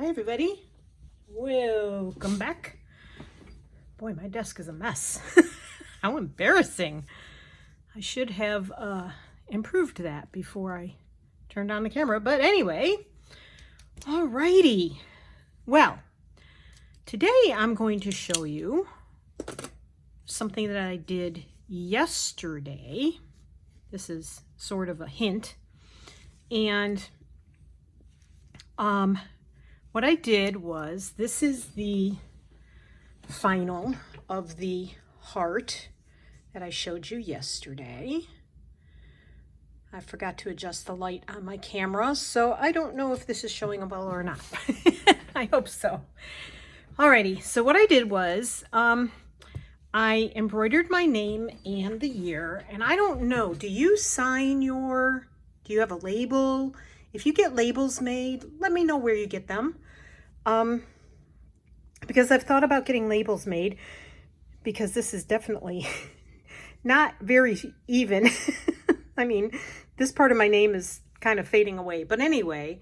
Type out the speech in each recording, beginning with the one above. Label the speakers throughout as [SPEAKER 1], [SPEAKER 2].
[SPEAKER 1] Hi everybody, welcome back. Boy, my desk is a mess. How embarrassing. I should have improved that before I turned on the camera, but anyway, alrighty. Well, today I'm going to show you something that I did yesterday. This is sort of a hint. And what I did was, this is the final of the heart that I showed you yesterday. I forgot to adjust the light on my camera, so I don't know if this is showing up well or not. I hope so. Alrighty, so what I did was, I embroidered my name and the year, and I don't know, do you have a label? If you get labels made, let me know where you get them. Because I've thought about getting labels made, because this is definitely not very even. I mean, this part of my name is kind of fading away. But anyway,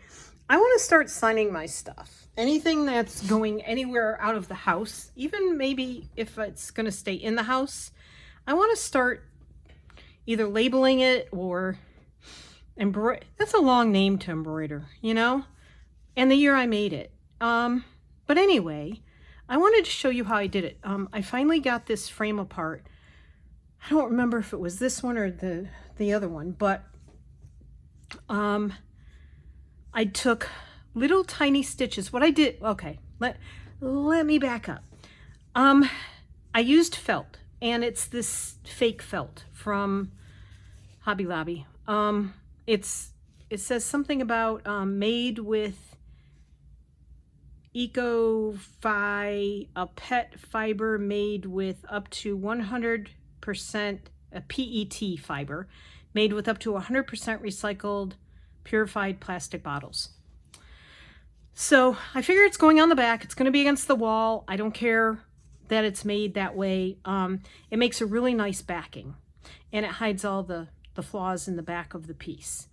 [SPEAKER 1] I want to start signing my stuff. Anything that's going anywhere out of the house, even maybe if it's going to stay in the house, I want to start either labeling it or that's a long name to embroider, you know, and the year I made it. But anyway, I wanted to show you how I did it. I finally got this frame apart. I don't remember if it was this one or the other one, but I took little tiny stitches. What I did, okay, let me back up. I used felt, and it's this fake felt from Hobby Lobby. It says something about made with Eco-Fi, a pet fiber made with up to 100% PET fiber, made with up to 100% recycled purified plastic bottles. So I figure it's going on the back. It's going to be against the wall. I don't care that it's made that way. It makes a really nice backing, and it hides all the flaws in the back of the piece.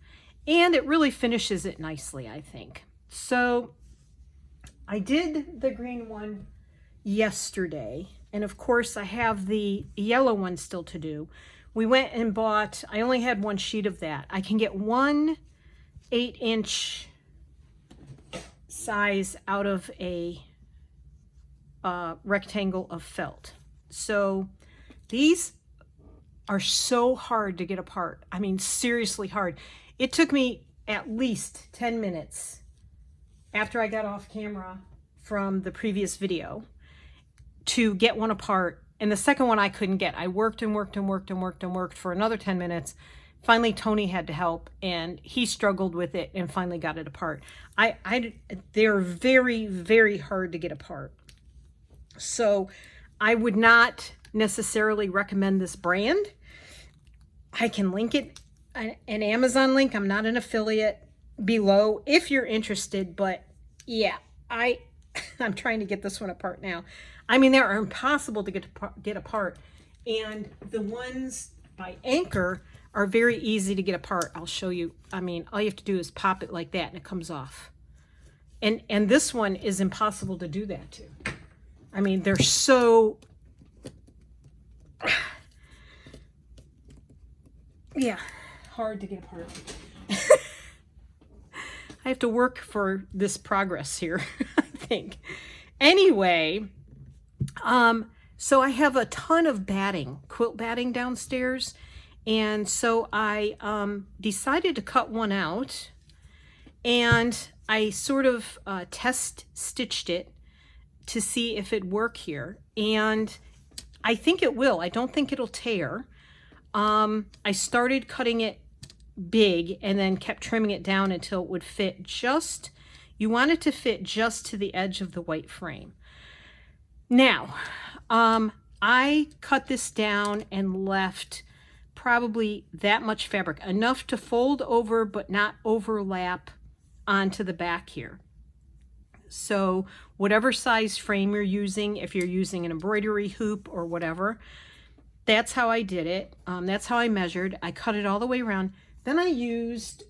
[SPEAKER 1] And it really finishes it nicely, I think. So I did the green one yesterday, and of course I have the yellow one still to do. We went and bought, I only had one sheet of that. I can get one 8-inch size out of a rectangle of felt. So these are so hard to get apart. I mean, seriously hard. It took me at least 10 minutes after I got off camera from the previous video to get one apart. And the second one I couldn't get. I worked and worked and worked and worked and worked for another 10 minutes. Finally, Tony had to help, and he struggled with it and finally got it apart. They're very, very hard to get apart. So I would not necessarily recommend this brand. I can link it, an Amazon link. I'm not an affiliate, below if you're interested, but yeah, I'm trying to get this one apart now. I mean, they are impossible to get apart, and the ones by Anchor are very easy to get apart. I'll show you. I mean, all you have to do is pop it like that and it comes off. And this one is impossible to do that to. I mean, they're so, yeah, hard to get apart. I have to work for this progress here, I think. Anyway, so I have a ton of batting, quilt batting downstairs. And so I decided to cut one out, and I sort of test stitched it to see if it'd work here. And I think it will. I don't think it'll tear. I started cutting it big and then kept trimming it down until it would fit just, you want it to fit just to the edge of the white frame. Now, I cut this down and left probably that much fabric, enough to fold over but not overlap onto the back here. So whatever size frame you're using, if you're using an embroidery hoop or whatever, that's how I did it. That's how I measured. I cut it all the way around. Then I used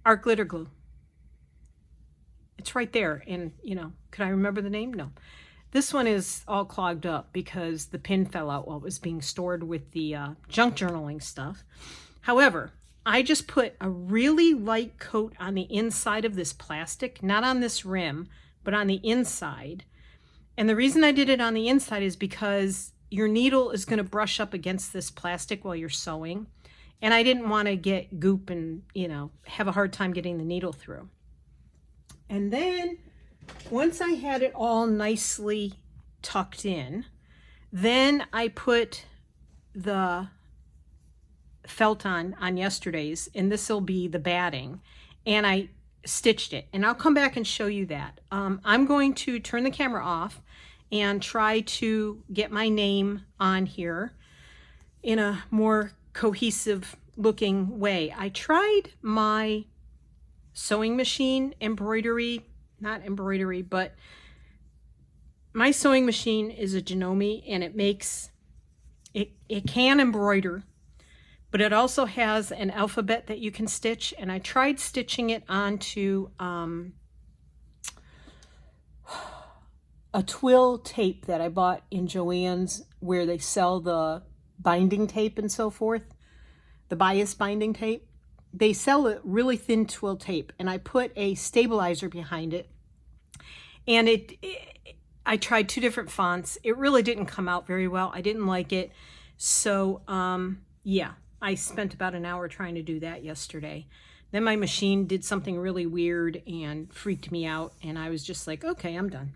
[SPEAKER 1] Art Glitter Glue. It's right there. And, you know, could I remember the name? No. This one is all clogged up because the pin fell out while it was being stored with the junk journaling stuff. However, I just put a really light coat on the inside of this plastic, not on this rim, but on the inside. And the reason I did it on the inside is because your needle is going to brush up against this plastic while you're sewing. And I didn't want to get goop and, you know, have a hard time getting the needle through. And then once I had it all nicely tucked in, then I put the felt on yesterday's, and this will be the batting, and I stitched it, and I'll come back and show you that. I'm going to turn the camera off and try to get my name on here in a more cohesive looking way. I tried my sewing machine embroidery, not embroidery, but my sewing machine is a Janome, and it makes, it can embroider, but it also has an alphabet that you can stitch, and I tried stitching it onto a twill tape that I bought in Joann's, where they sell the binding tape and so forth, the bias binding tape. They sell a really thin twill tape, and I put a stabilizer behind it, and I tried 2 different fonts. It really didn't come out very well. I didn't like it. So yeah, I spent about an hour trying to do that yesterday. Then my machine did something really weird and freaked me out, and I was just like, okay, I'm done.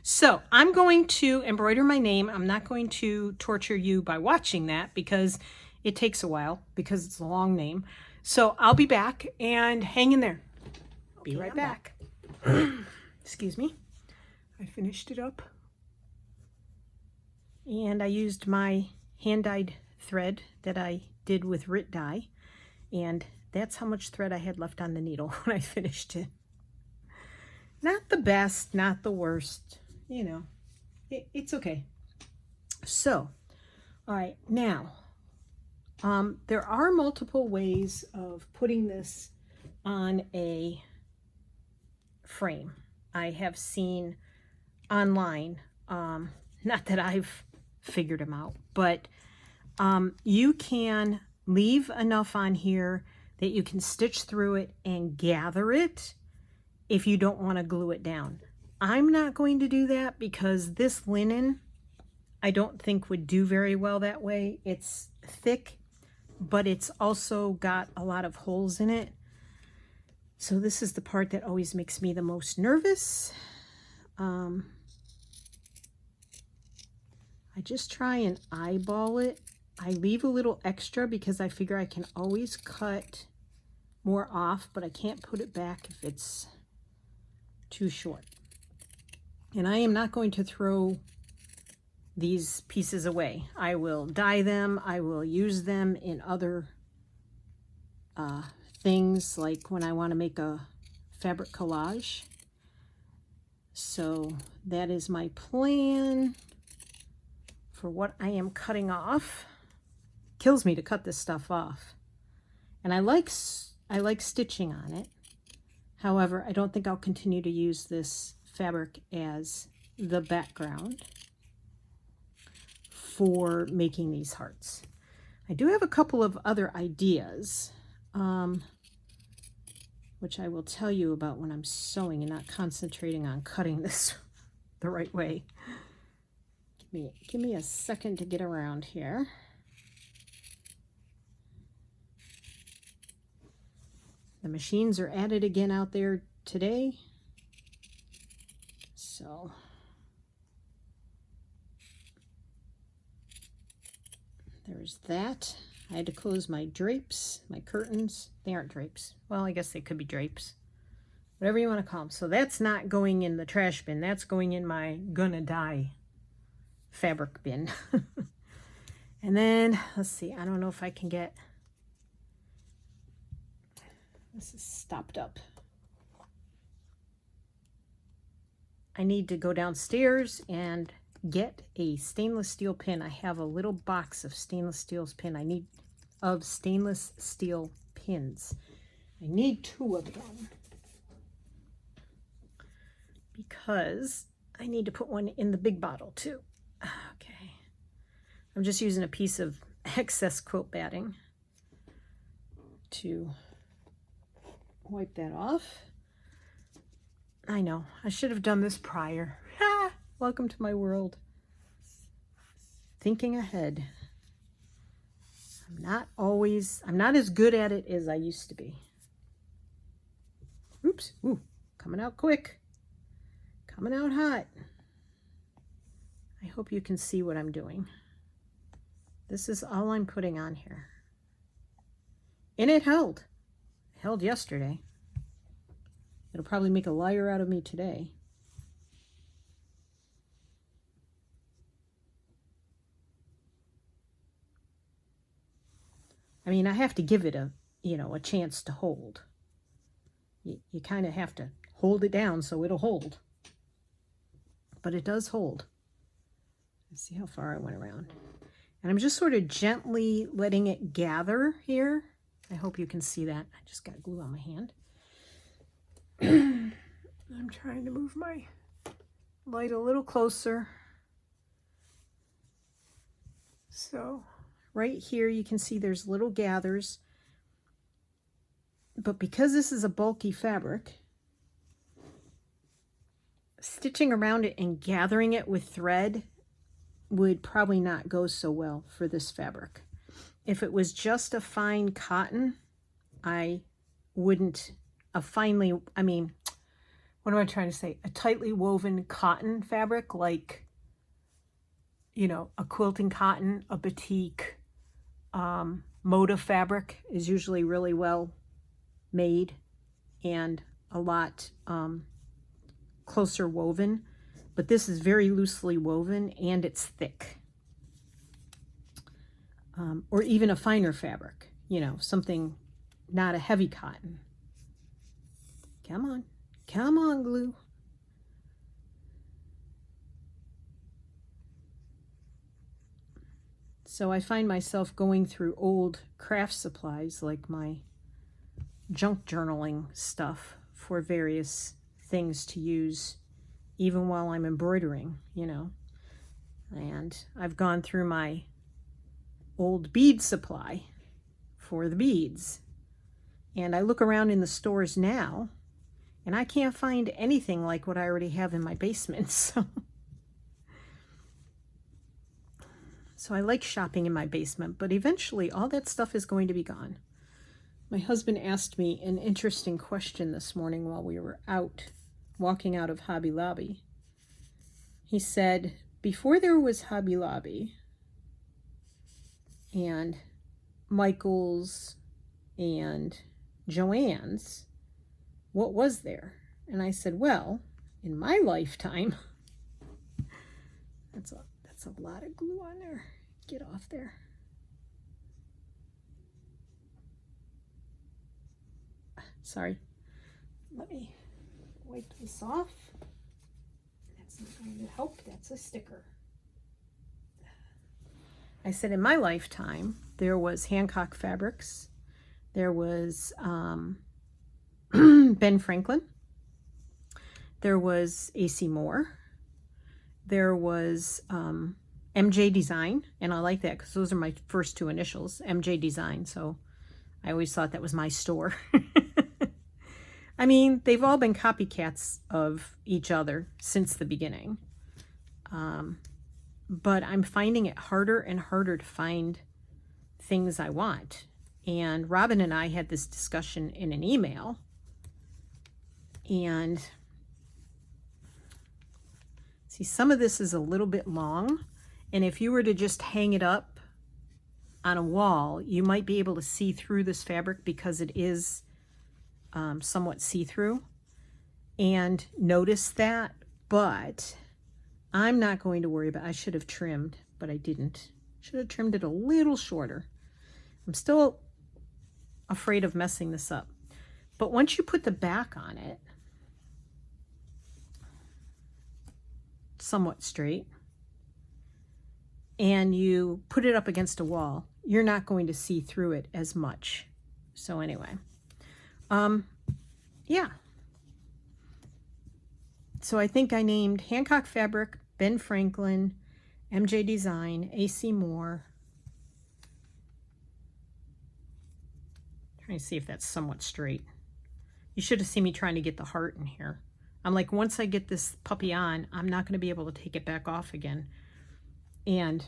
[SPEAKER 1] So I'm going to embroider my name. I'm not going to torture you by watching that because it takes a while because it's a long name. So I'll be back, and hang in there. Be right back. Excuse me. I finished it up. And I used my hand-dyed thread that I did with Rit dye. And that's how much thread I had left on the needle when I finished it. Not the best, not the worst. You know, it's okay. So, all right, now, there are multiple ways of putting this on a frame. I have seen online, not that I've figured them out, but you can leave enough on here that you can stitch through it and gather it if you don't want to glue it down. I'm not going to do that because this linen I don't think would do very well that way. It's thick, but it's also got a lot of holes in it. So this is the part that always makes me the most nervous. I just try and eyeball it. I leave a little extra because I figure I can always cut more off, but I can't put it back if it's too short. And I am not going to throw these pieces away. I will dye them. I will use them in other things, like when I want to make a fabric collage. So that is my plan for what I am cutting off. Kills me to cut this stuff off. And I like stitching on it. However, I don't think I'll continue to use this fabric as the background for making these hearts. I do have a couple of other ideas, which I will tell you about when I'm sewing and not concentrating on cutting this the right way. Give me a second to get around here. The machines are at it again out there today. So there's that. I had to close my drapes, my curtains. They aren't drapes. Well, I guess they could be drapes. Whatever you want to call them. So that's not going in the trash bin. That's going in my gonna dye fabric bin. And then, let's see. I don't know if I can get... This is stopped up. I need to go downstairs and get a stainless steel pin. I have a little box of stainless steel pins. I need 2 of them because I need to put one in the big bottle too. Okay. I'm just using a piece of excess quilt batting to wipe that off. I know, I should have done this prior. Welcome to my world. Thinking ahead. I'm not as good at it as I used to be. Oops, ooh, coming out quick. Coming out hot. I hope you can see what I'm doing. This is all I'm putting on here. And it held. It held yesterday. It'll probably make a liar out of me today. I mean, I have to give it a chance to hold. You kind of have to hold it down so it'll hold. But it does hold. Let's see how far I went around. And I'm just sort of gently letting it gather here. I hope you can see that. I just got glue on my hand. I'm trying to move my light a little closer. So right here you can see there's little gathers. But because this is a bulky fabric, stitching around it and gathering it with thread would probably not go so well for this fabric. If it was just a fine cotton, I wouldn't, what am I trying to say? A tightly woven cotton fabric, like, a quilting cotton, a batik, Moda fabric is usually really well made and a lot closer woven, but this is very loosely woven and it's thick. Or even a finer fabric, something not a heavy cotton. Come on, glue. So I find myself going through old craft supplies like my junk journaling stuff for various things to use even while I'm embroidering, and I've gone through my old bead supply for the beads, and I look around in the stores now and I can't find anything like what I already have in my basement. So I like shopping in my basement, but eventually all that stuff is going to be gone. My husband asked me an interesting question this morning while we were out, walking out of Hobby Lobby. He said, before there was Hobby Lobby and Michael's and Joann's, what was there? And I said, well, in my lifetime, that's a lot of glue on there. Get off there. Sorry. Let me wipe this off. That's not going to help. That's a sticker. I said in my lifetime, there was Hancock Fabrics. There was Ben Franklin. There was AC Moore. There was MJ Design, and I like that because those are my first 2 initials, MJ Design, so I always thought that was my store. I mean, they've all been copycats of each other since the beginning. But I'm finding it harder and harder to find things I want. And Robin and I had this discussion in an email. And see, some of this is a little bit long. And if you were to just hang it up on a wall, you might be able to see through this fabric because it is somewhat see-through, and notice that, but I'm not going to worry about it. I should have trimmed, but I didn't. Should have trimmed it a little shorter. I'm still afraid of messing this up. But once you put the back on it, somewhat straight, and you put it up against a wall, you're not going to see through it as much. So anyway. Yeah. So I think I named Hancock Fabric, Ben Franklin, MJ Design, AC Moore. Trying to see if that's somewhat straight. You should have seen me trying to get the heart in here. I'm like, once I get this puppy on, I'm not going to be able to take it back off again. And,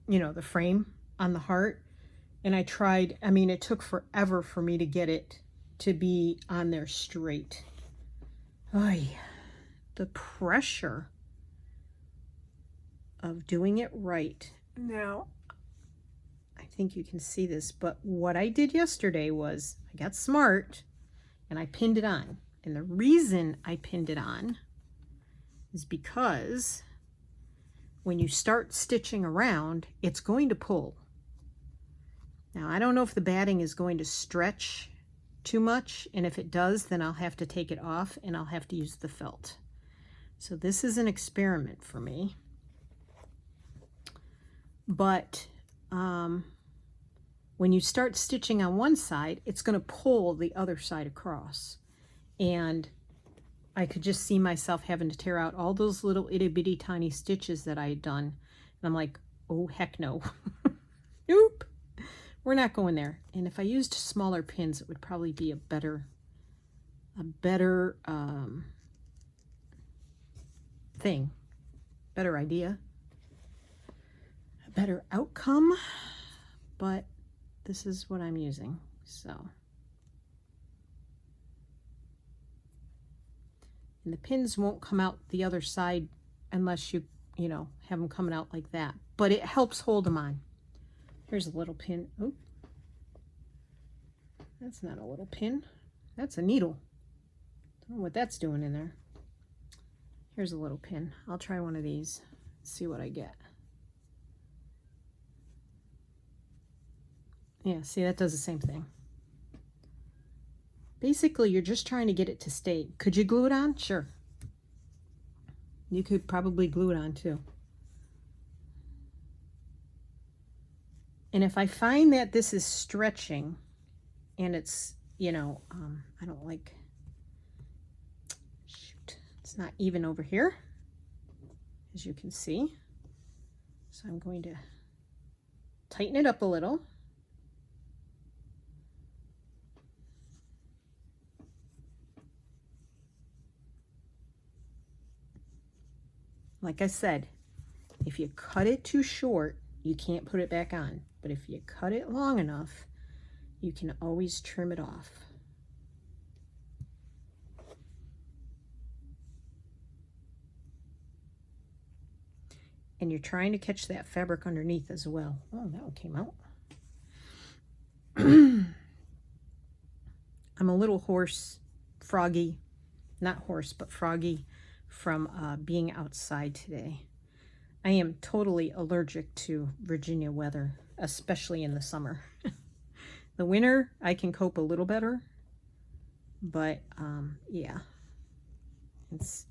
[SPEAKER 1] you know, the frame on the heart. And I tried, I mean, it took forever for me to get it to be on there straight. Ay, the pressure of doing it right. Now, I think you can see this, but what I did yesterday was I got smart and I pinned it on. And the reason I pinned it on is because when you start stitching around, it's going to pull. Now, I don't know if the batting is going to stretch too much, and if it does, then I'll have to take it off and I'll have to use the felt. So this is an experiment for me. But when you start stitching on one side, it's going to pull the other side across. And I could just see myself having to tear out all those little itty bitty tiny stitches that I had done. And I'm like, oh, heck no. Nope. We're not going there. And if I used smaller pins, it would probably be a better thing, better idea, a better outcome. But this is what I'm using. So, and the pins won't come out the other side unless you know, have them coming out like that. But it helps hold them on. Here's a little pin. Oh, that's not a little pin. That's a needle. Don't know what that's doing in there. Here's a little pin. I'll try one of these. See what I get. Yeah, see, that does the same thing. Basically, you're just trying to get it to stay. Could you glue it on? Sure. You could probably glue it on too. And if I find that this is stretching and it's, you know, I don't like, shoot, it's not even over here, as you can see. So I'm going to tighten it up a little. Like I said, if you cut it too short, you can't put it back on. But if you cut it long enough, you can always trim it off. And you're trying to catch that fabric underneath as well. Oh, that one came out. I'm a little hoarse, froggy, not hoarse, but froggy from being outside today. I am totally allergic to Virginia weather, especially in the summer. The winter, I can cope a little better, but yeah, it's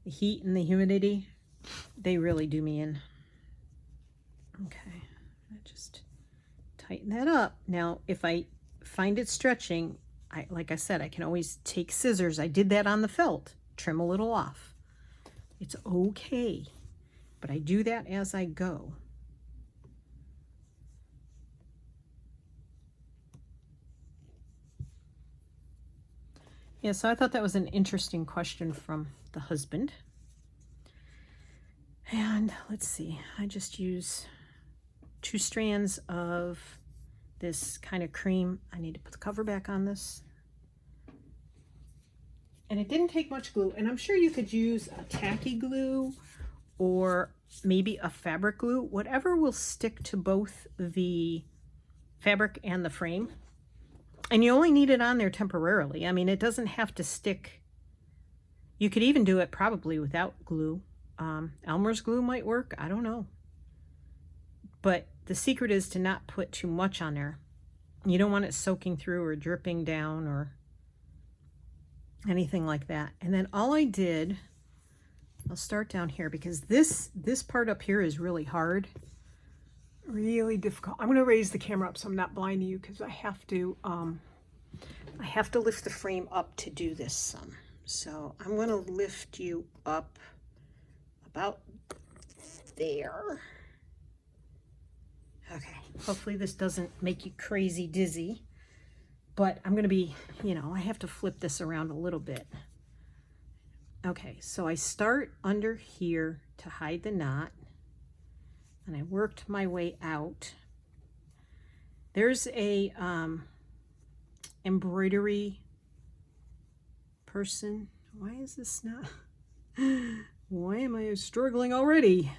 [SPEAKER 1] the heat and the humidity, they really do me in. Okay, I just tighten that up. Now, if I find it stretching, like I said, I can always take scissors. I did that on the felt, trim a little off. It's okay, but I do that as I go. Yeah, so I thought that was an interesting question from the husband. And let's see, I just use 2 strands of this kind of cream. I need to put the cover back on this. And it didn't take much glue, and I'm sure you could use a tacky glue or maybe a fabric glue, whatever will stick to both the fabric and the frame. And you only need it on there temporarily. I mean, it doesn't have to stick. You could even do it probably without glue. Elmer's glue might work. I don't know. But the secret is to not put too much on there. You don't want it soaking through or dripping down or anything like that. And then all I did, I'll start down here because this part up here is really hard. Really difficult. I'm going to raise the camera up so I'm not blinding you because I have to lift the frame up to do this some. So I'm going to lift you up about there. Okay, hopefully this doesn't make you crazy dizzy, but I'm going to be, I have to flip this around a little bit. Okay, so I start under here to hide the knot, and I worked my way out. There's a embroidery person. Why is this not? Why am I struggling already?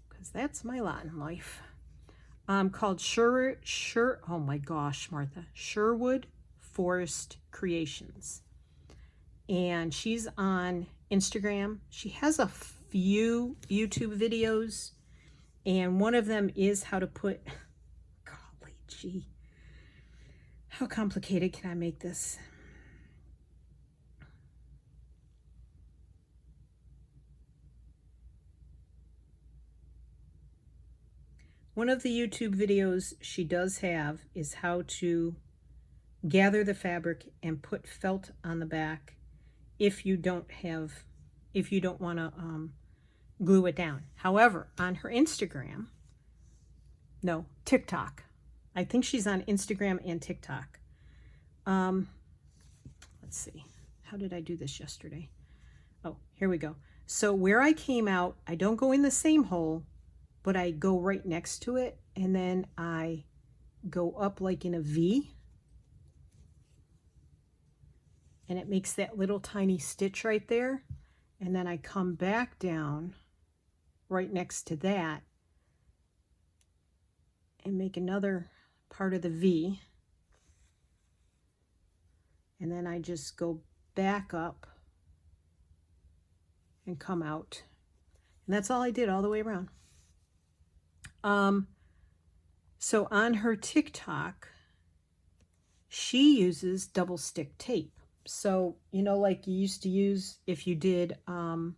[SPEAKER 1] Because that's my lot in life. Called oh my gosh, Martha, Sherwood Forest Creations. And she's on Instagram. She has a few YouTube videos, and one of them is how to put, golly gee, how complicated can I make this? One of the YouTube videos she does have is how to gather the fabric and put felt on the back if you don't want to glue it down. However, on her Instagram, no, TikTok. I think she's on Instagram and TikTok. Let's see. How did I do this yesterday? Oh, here we go. So where I came out, I don't go in the same hole, but I go right next to it, and then I go up like in a V, and it makes that little tiny stitch right there, and then I come back down right next to that and make another part of the V, and then I just go back up and come out, and that's all I did all the way around. So on her TikTok, she uses double stick tape. So, like you used to use if you did, what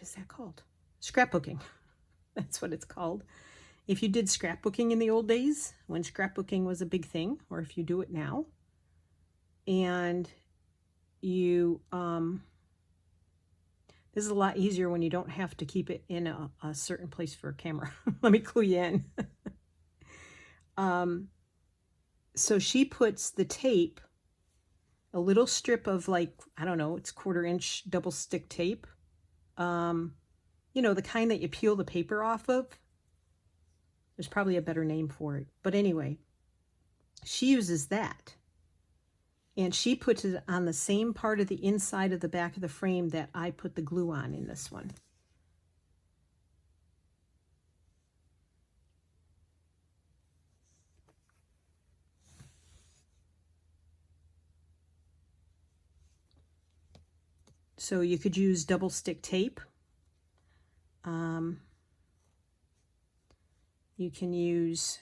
[SPEAKER 1] is that called? Scrapbooking. That's what it's called. If you did scrapbooking in the old days, when scrapbooking was a big thing, or if you do it now, and you, this is a lot easier when you don't have to keep it in a certain place for a camera. Let me clue you in. So she puts the tape, a little strip of like, I don't know, it's 1/4 inch double stick tape. The kind that you peel the paper off of. There's probably a better name for it. But anyway, she uses that. And she puts it on the same part of the inside of the back of the frame that I put the glue on in this one. So you could use double stick tape. You can use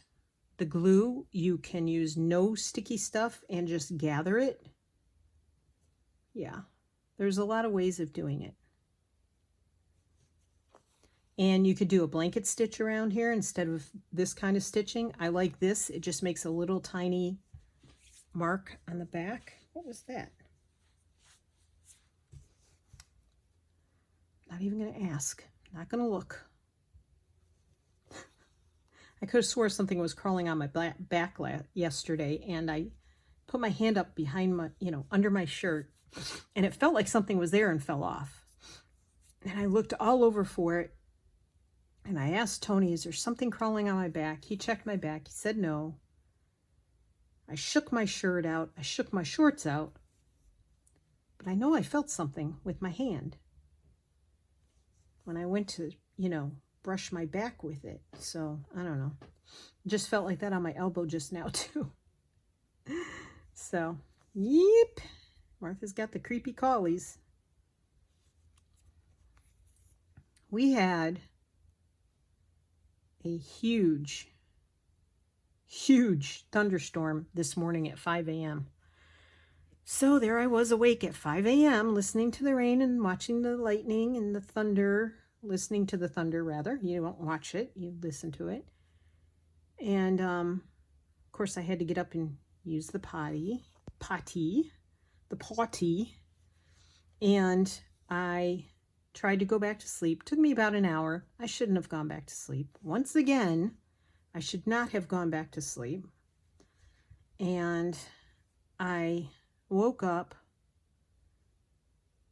[SPEAKER 1] the glue. You can use no sticky stuff and just gather it. Yeah, there's a lot of ways of doing it. And you could do a blanket stitch around here instead of this kind of stitching. I like this. It just makes a little tiny mark on the back. What was that? Not even going to ask. Not going to look. I could have swore something was crawling on my back yesterday, and I put my hand up behind my, under my shirt, and it felt like something was there and fell off. And I looked all over for it, and I asked Tony, is there something crawling on my back? He checked my back. He said no. I shook my shirt out. I shook my shorts out. But I know I felt something with my hand when I went to, brush my back with it. So I don't know. It just felt like that on my elbow just now too. So, yep. Martha's got the creepy crawlies. We had a huge thunderstorm this morning at 5 a.m. So there I was awake at 5 a.m. listening to the rain and watching the lightning and the thunder listening to the thunder rather. You don't watch it, you listen to it. And of course I had to get up and use the potty, and I tried to go back to sleep. It took me about an hour. I shouldn't have gone back to sleep. Once again, I should not have gone back to sleep. And I woke up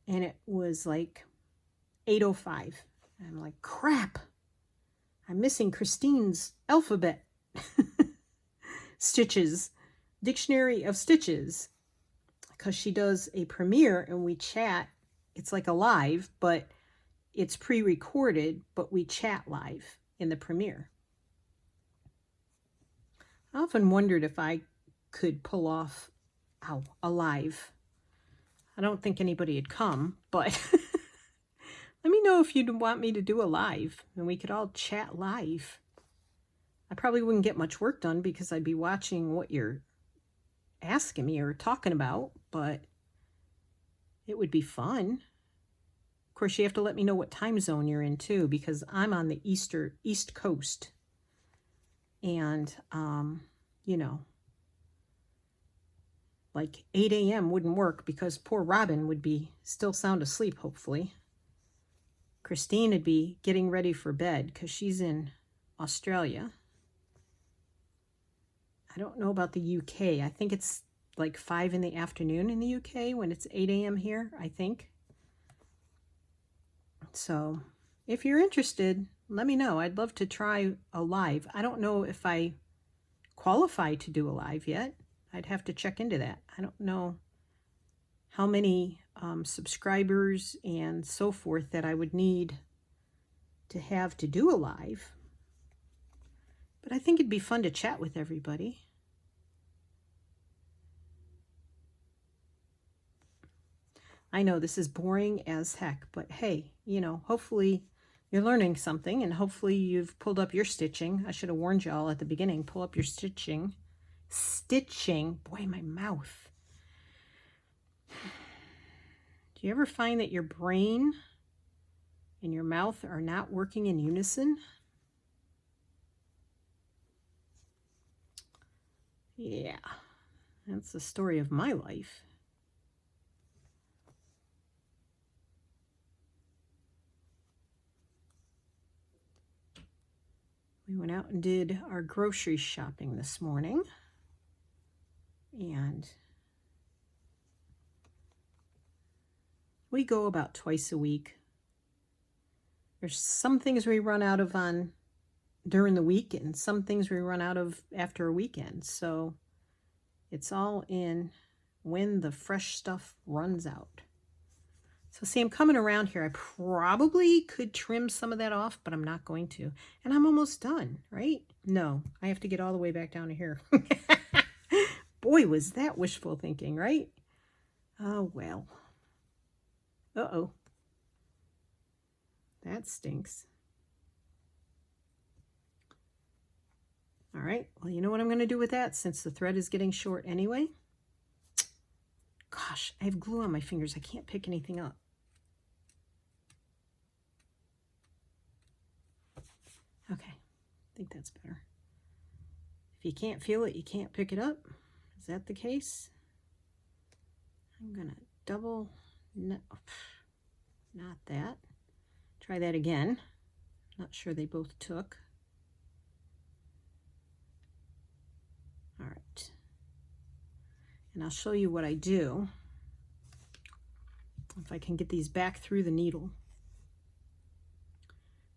[SPEAKER 1] and it was like 8:05. I'm like, crap, I'm missing Christine's alphabet stitches, dictionary of stitches, because she does a premiere and we chat. It's like a live, but it's pre-recorded, but we chat live in the premiere. I often wondered if I could pull off a live. I don't think anybody had come, but let me know if you'd want me to do a live and we could all chat live. I probably wouldn't get much work done because I'd be watching what you're asking me or talking about, but it would be fun. Of course, you have to let me know what time zone you're in too, because I'm on the East Coast. And, you know, like 8 a.m. wouldn't work because poor Robin would be still sound asleep, hopefully. Christine would be getting ready for bed because she's in Australia. I don't know about the UK. I think it's like 5 in the afternoon in the UK when it's 8 a.m. here, I think. So if you're interested, let me know. I'd love to try a live. I don't know if I qualify to do a live yet. I'd have to check into that. I don't know how many subscribers and so forth that I would need to have to do a live. But I think it'd be fun to chat with everybody. I know this is boring as heck, but hey, you know, hopefully you're learning something and hopefully you've pulled up your stitching. I should have warned y'all at the beginning, pull up your stitching. Boy, my mouth. Do you ever find that your brain and your mouth are not working in unison? Yeah, that's the story of my life. We went out and did our grocery shopping this morning. And we go about twice a week. There's some things we run out of on during the week and some things we run out of after a weekend. So it's all in when the fresh stuff runs out. So see, I'm coming around here. I probably could trim some of that off, but I'm not going to. And I'm almost done, right? No, I have to get all the way back down to here. Boy, was that wishful thinking, right? Oh, well. Uh-oh. That stinks. All right, well, you know what I'm going to do with that since the thread is getting short anyway? Gosh, I have glue on my fingers. I can't pick anything up. Okay, I think that's better. If you can't feel it, you can't pick it up. Is that the case? I'm going to double, no, not that. Try that again. Not sure they both took. All right. And I'll show you what I do. If I can get these back through the needle.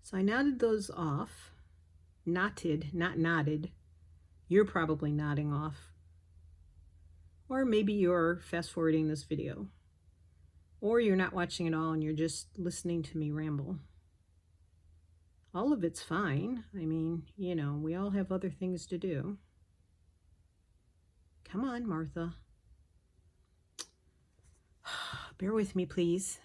[SPEAKER 1] So I knotted those off. Knotted, not knotted. You're probably nodding off. Or maybe you're fast forwarding this video. Or you're not watching at all and you're just listening to me ramble. All of it's fine. I mean, you know, we all have other things to do. Come on, Martha. Bear with me, please.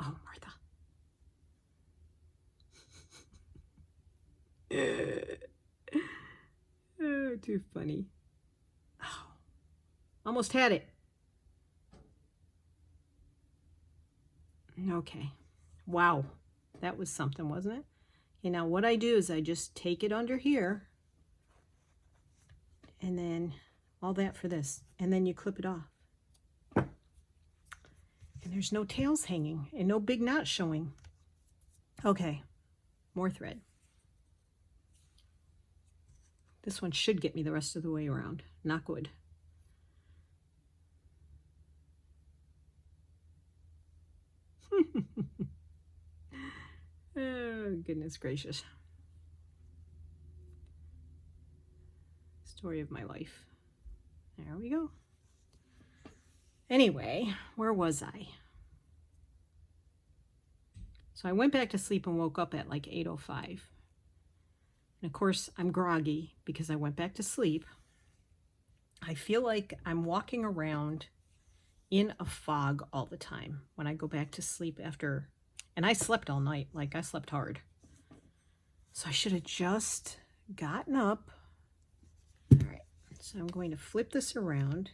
[SPEAKER 1] Oh, Martha. too funny. Oh, almost had it. Okay. Wow. That was something, wasn't it? Okay, now what I do is I just take it under here. And then all that for this. And then you clip it off. And there's no tails hanging and no big knot showing. Okay. More thread. This one should get me the rest of the way around. Knock wood. Oh, goodness gracious. Story of my life. There we go. Anyway, where was I? So I went back to sleep and woke up at like 8:05. And of course, I'm groggy because I went back to sleep. I feel like I'm walking around in a fog all the time when I go back to sleep after, and I slept all night, like I slept hard. So I should have just gotten up. All right, so I'm going to flip this around.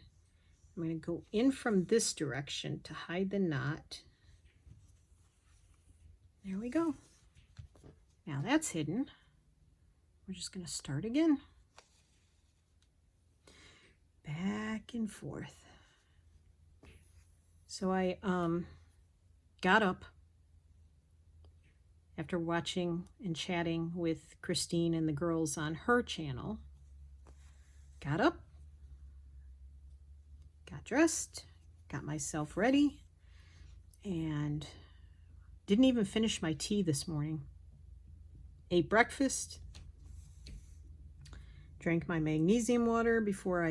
[SPEAKER 1] I'm going to go in from this direction to hide the knot. There we go. Now that's hidden. We're just going to start again. Back and forth. So I got up after watching and chatting with Christine and the girls on her channel. Got up, got dressed, got myself ready, and didn't even finish my tea this morning. Ate breakfast, drank my magnesium water before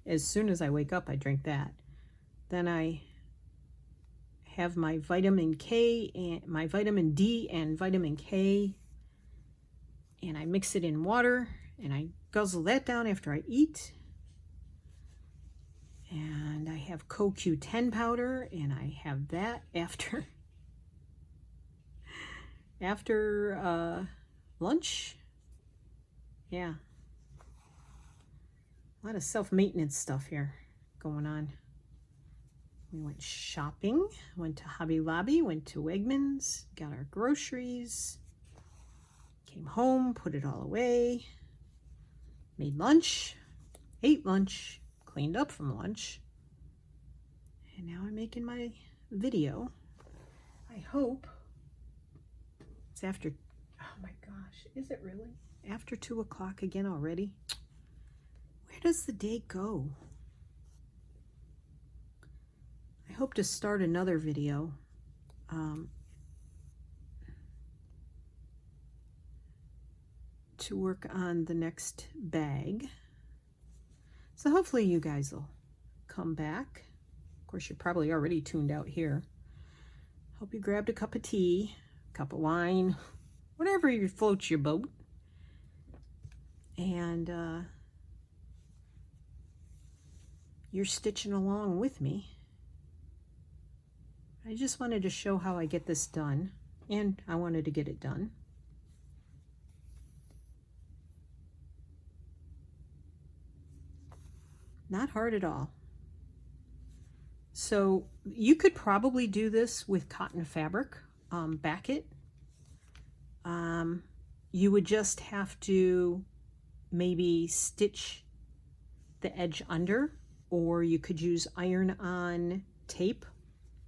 [SPEAKER 1] as soon as I wake up, I drink that. Then I have my vitamin K and my vitamin D and vitamin K, and I mix it in water and I guzzle that down after I eat. And I have CoQ10 powder, and I have that after lunch. Yeah. A lot of self-maintenance stuff here going on. We went shopping, went to Hobby Lobby, went to Wegmans, got our groceries, came home, put it all away, made lunch, ate lunch, cleaned up from lunch, and now I'm making my video. I hope it's after, oh my gosh, is it really? After 2 o'clock again already? Where does the day go? I hope to start another video to work on the next bag. So hopefully you guys will come back. Of course, you're probably already tuned out here. Hope you grabbed a cup of tea, a cup of wine, whatever floats your boat. And you're stitching along with me. I just wanted to show how I get this done, and I wanted to get it done. Not hard at all. So you could probably do this with cotton fabric, back it. You would just have to maybe stitch the edge under, or you could use iron-on tape,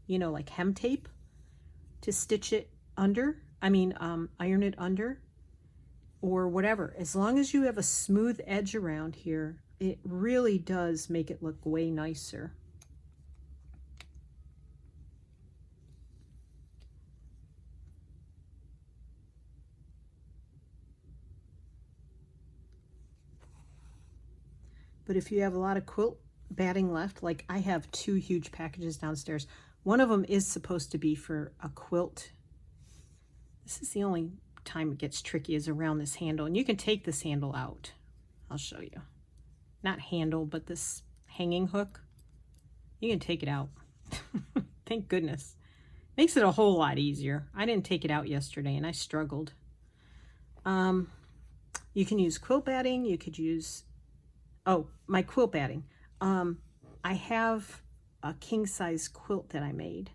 [SPEAKER 1] you know, like hem tape, to stitch it under. Iron it under, or whatever. As long as you have a smooth edge around here, it really does make it look way nicer. But if you have a lot of quilt batting left, like I have 2 huge packages downstairs. One of them is supposed to be for a quilt. This is the only time it gets tricky, is around this handle. And you can take this handle out. I'll show you. Not handle, but this hanging hook. You can take it out. Thank goodness. Makes it a whole lot easier. I didn't take it out yesterday and I struggled. You can use quilt batting. You could use Oh, my quilt batting. I have a king size quilt that I made,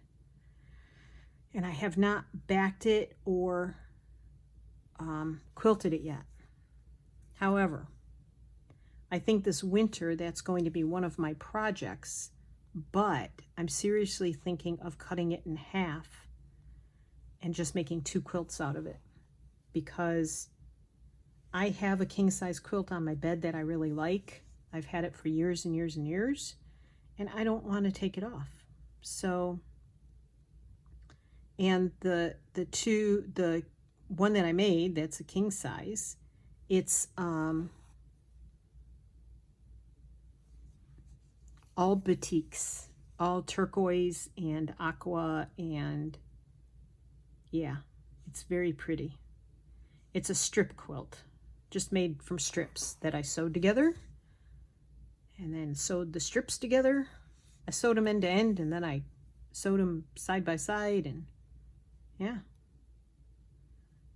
[SPEAKER 1] and I have not backed it or quilted it yet. However, I think this winter that's going to be one of my projects, but I'm seriously thinking of cutting it in half and just making 2 quilts out of it, because I have a king size quilt on my bed that I really like. I've had it for years and years and years, and I don't want to take it off. So, and the one that I made that's a king size, it's all batiks, all turquoise and aqua, and yeah, it's very pretty. It's a strip quilt, just made from strips that I sewed together, and then sewed the strips together. I sewed them end to end, and then I sewed them side by side, and yeah,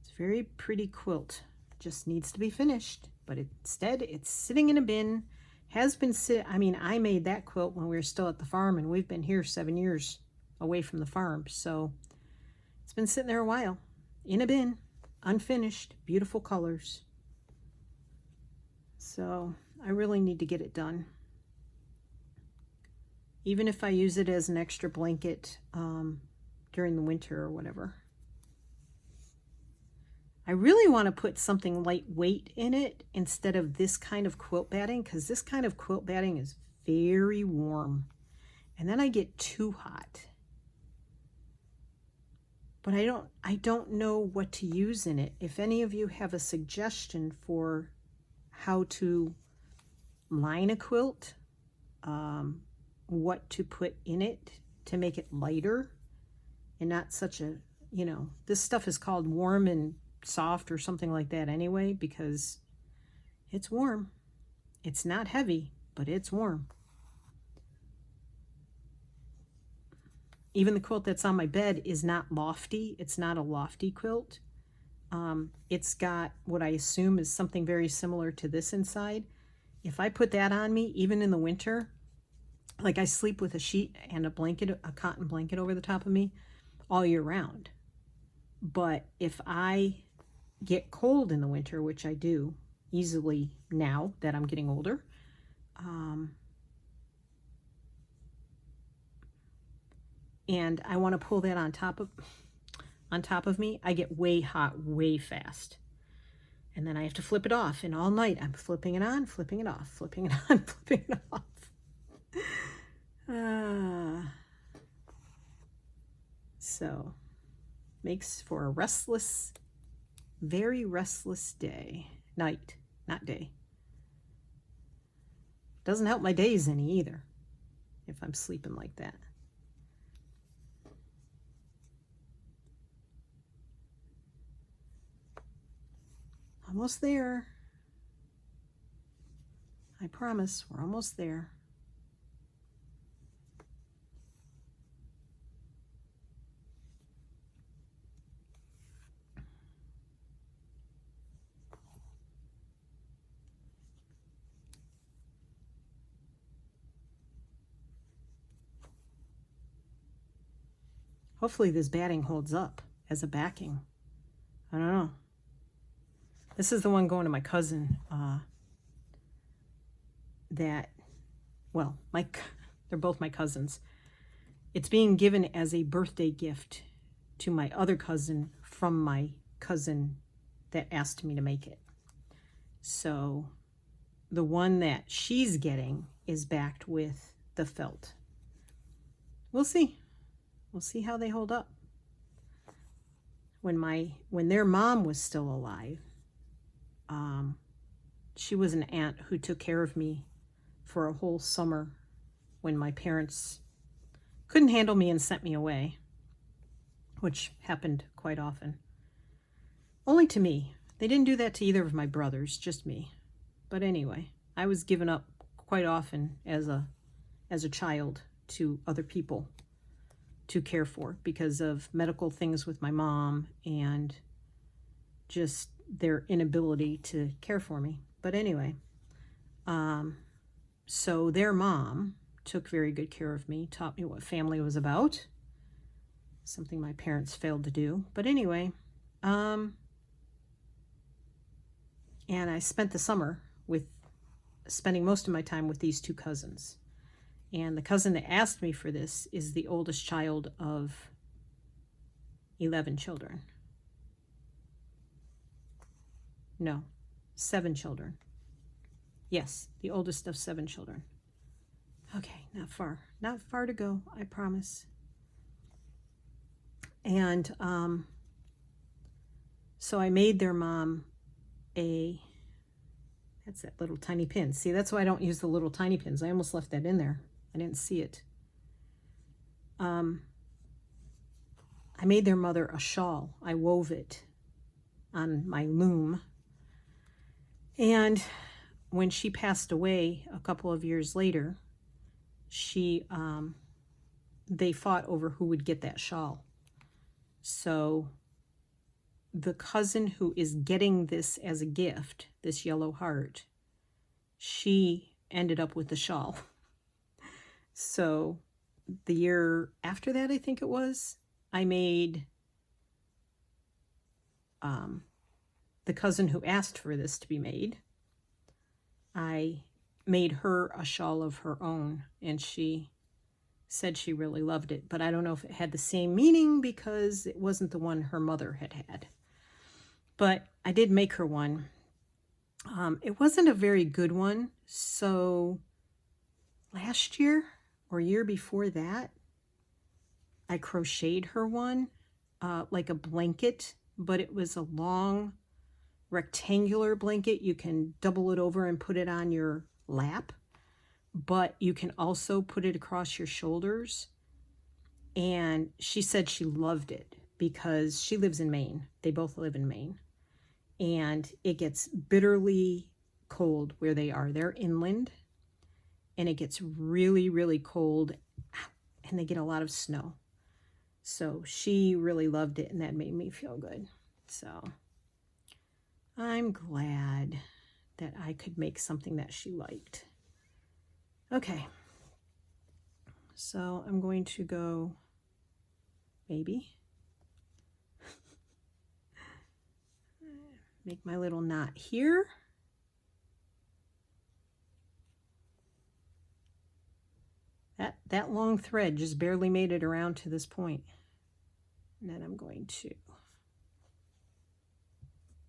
[SPEAKER 1] it's a very pretty quilt. Just needs to be finished, but instead it's sitting in a bin. Has been I mean, I made that quilt when we were still at the farm, and we've been here 7 years away from the farm, so it's been sitting there a while in a bin, unfinished, beautiful colors. So I really need to get it done, even if I use it as an extra blanket during the winter or whatever. I really want to put something lightweight in it instead of this kind of quilt batting, because this kind of quilt batting is very warm, and then I get too hot. But I don't know what to use in it. If any of you have a suggestion for how to line a quilt, what to put in it to make it lighter and not such a, this stuff is called warm and soft or something like that anyway, because it's warm. It's not heavy, but it's warm. Even the quilt that's on my bed is not lofty. It's not a lofty quilt. It's got what I assume is something very similar to this inside. If I put that on me, even in the winter, like I sleep with a sheet and a blanket, a cotton blanket over the top of me all year round. But if I get cold in the winter, which I do easily now that I'm getting older, and I want to pull that on top of me, I get way hot way fast, and then I have to flip it off, and all night I'm flipping it on, flipping it off, flipping it on, flipping it off. So makes for a restless, very restless night, not day. Doesn't help my days any either if I'm sleeping like that. Almost there. I promise we're almost there. Hopefully this batting holds up as a backing. I don't know. This is the one going to my cousin they're both my cousins. It's being given as a birthday gift to my other cousin from my cousin that asked me to make it. So the one that she's getting is backed with the felt. We'll see. We'll see how they hold up. When their mom was still alive, she was an aunt who took care of me for a whole summer when my parents couldn't handle me and sent me away, which happened quite often. Only to me. They didn't do that to either of my brothers, just me. But anyway, I was given up quite often as a child to other people to care for because of medical things with my mom and just their inability to care for me. But anyway, So their mom took very good care of me, taught me what family was about, something my parents failed to do. But anyway, and I spent the summer spending most of my time with these two cousins. And the cousin that asked me for this is the oldest child of 11 children. No, 7 children. Yes, the oldest of 7 children. Okay, not far to go, I promise. And so I made their mom that's that little tiny pin. See, that's why I don't use the little tiny pins. I almost left that in there. I didn't see it. I made their mother a shawl. I wove it on my loom. And when she passed away a couple of years later, they fought over who would get that shawl. So the cousin who is getting this as a gift, this yellow heart, she ended up with the shawl. So the year after that, I think it was, I made the cousin who asked for this to be made, I made her a shawl of her own, and she said she really loved it, but I don't know if it had the same meaning because it wasn't the one her mother had. But I did make her one. It wasn't a very good one, so last year or year before that, I crocheted her one, like a blanket, but it was a long rectangular blanket. You can double it over and put it on your lap, but you can also put it across your shoulders. And she said she loved it because she lives in Maine. They both live in Maine. And it gets bitterly cold where they are. They're inland, and it gets really, really cold, and they get a lot of snow. So she really loved it, and that made me feel good. So I'm glad that I could make something that she liked. Okay, so I'm going to go, maybe, make my little knot here. That long thread just barely made it around to this point. And then I'm going to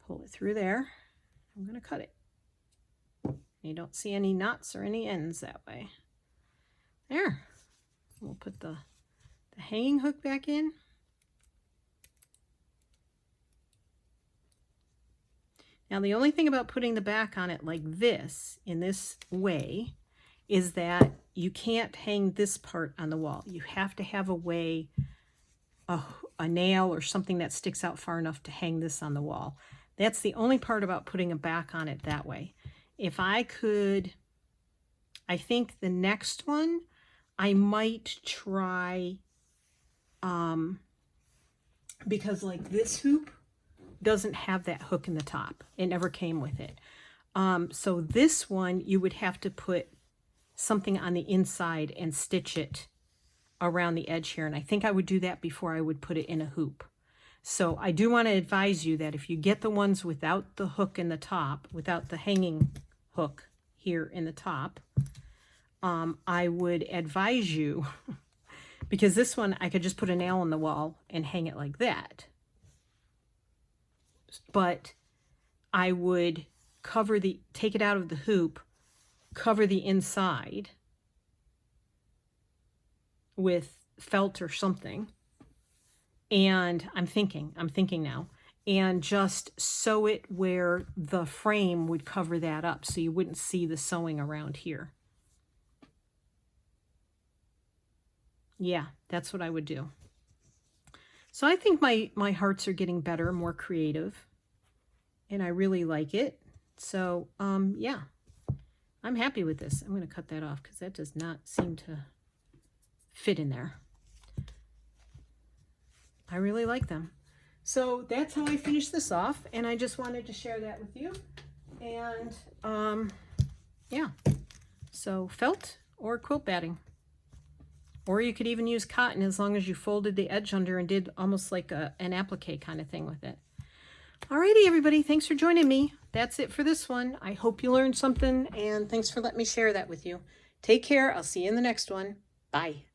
[SPEAKER 1] pull it through there. I'm going to cut it. You don't see any knots or any ends that way. There. We'll put the hanging hook back in. Now the only thing about putting the back on it like this, in this way, is that you can't hang this part on the wall. You have to have a way, a nail or something that sticks out far enough to hang this on the wall. That's the only part about putting a back on it that way. If I could, I think the next one, I might try, because like this hoop doesn't have that hook in the top. It never came with it. So this one, you would have to put something on the inside and stitch it around the edge here. And I think I would do that before I would put it in a hoop. So I do want to advise you that if you get the ones without the hook in the top, without the hanging hook here in the top, I would advise you, because this one I could just put a nail on the wall and hang it like that. But I would take it out of the hoop, cover the inside with felt or something. And I'm thinking now, and just sew it where the frame would cover that up so you wouldn't see the sewing around here. Yeah, that's what I would do. So I think my hearts are getting better, more creative, and I really like it. So yeah, I'm happy with this. I'm going to cut that off because that does not seem to fit in there. I really like them. So that's how I finished this off, and I just wanted to share that with you. And Yeah. So felt or quilt batting. Or you could even use cotton as long as you folded the edge under and did almost like an applique kind of thing with it. Alrighty, everybody. Thanks for joining me. That's it for this one. I hope you learned something, and thanks for letting me share that with you. Take care. I'll see you in the next one. Bye.